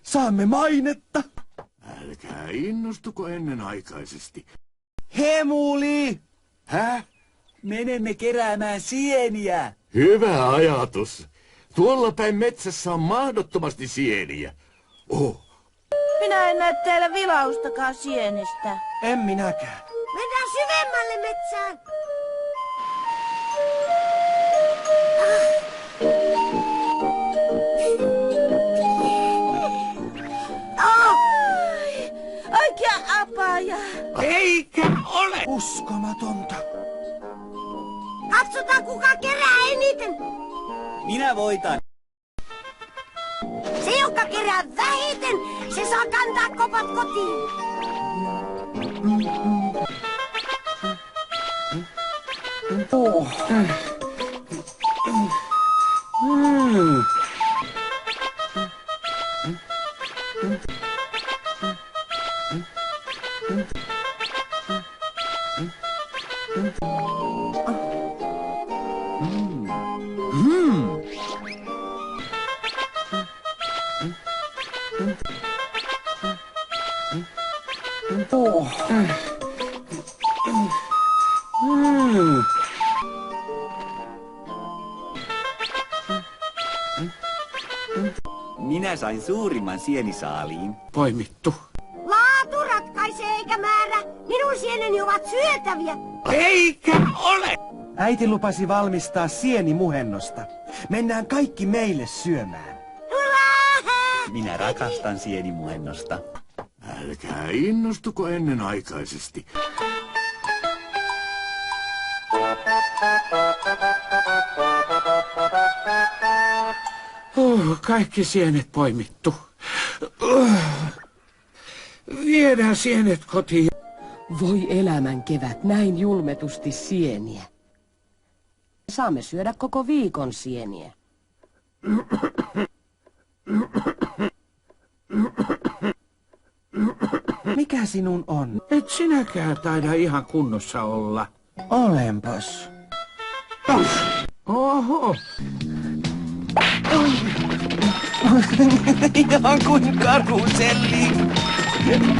Saamme mainetta. Älkää innostuko ennenaikaisesti. Hemuli! Häh? Menemme keräämään sieniä. Hyvä ajatus. Tuolla päin metsässä on mahdottomasti sieniä. Oh. Minä en näe teillä vilaustakaan sienistä. En minäkään. Mennään syvemmälle metsään. Oikea apaja. Eikä ole! Uskomatonta. Katsotaan kuka kerää eniten. Minä voitan. Se joka kerää vähiten, se saa kantaa kopat kotiin. Oh. Minä sain suurimman sienisaaliin. Poimittu. Laatu ratkaisee eikä määrä. Minun sieneni ovat syötäviä. Eikä ole! Äiti lupasi valmistaa sienimuhennosta. Mennään kaikki meille syömään. Minä rakastan sienimuhennosta. Älkää innostuko ennenaikaisesti. Kaikki sienet poimittu. Viedään sienet kotiin. Voi elämän kevät, näin julmetusti sieniä. Saamme syödä koko viikon sieniä. Mikä sinun on? Et sinäkään taida ihan kunnossa olla. Olenpas. Oho. Ihan kuin karuselli.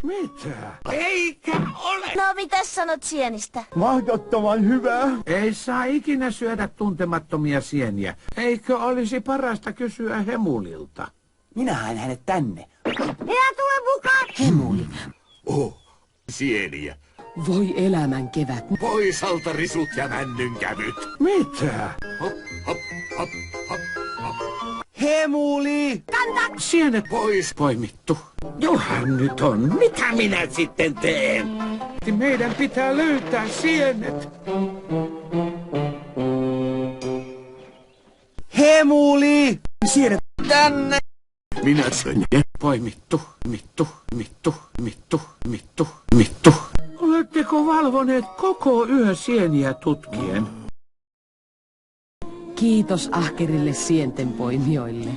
Mitä? Eikä ole! No mitäs sanot sienistä? Mahdottoman hyvää. Ei saa ikinä syödä tuntemattomia sieniä. Eikö olisi parasta kysyä Hemulilta? Minä haen hänet tänne. Minä tulen mukaan. Hemuli, Oh, sieniä. voi elämän kevät. Pois alta risut ja männynkävyt. Mitä? Hop, hop, hop, hop, hop. Hemuli! Sienet pois poimittu. Johan nyt on. Mitä minä sitten teen? Meidän pitää löytää sienet. Hemuli! Sienet tänne! Minä söin poimittu, mittu. Oletteko valvoneet koko yö sieniä tutkien? Kiitos ahkerille sientenpoimijoille.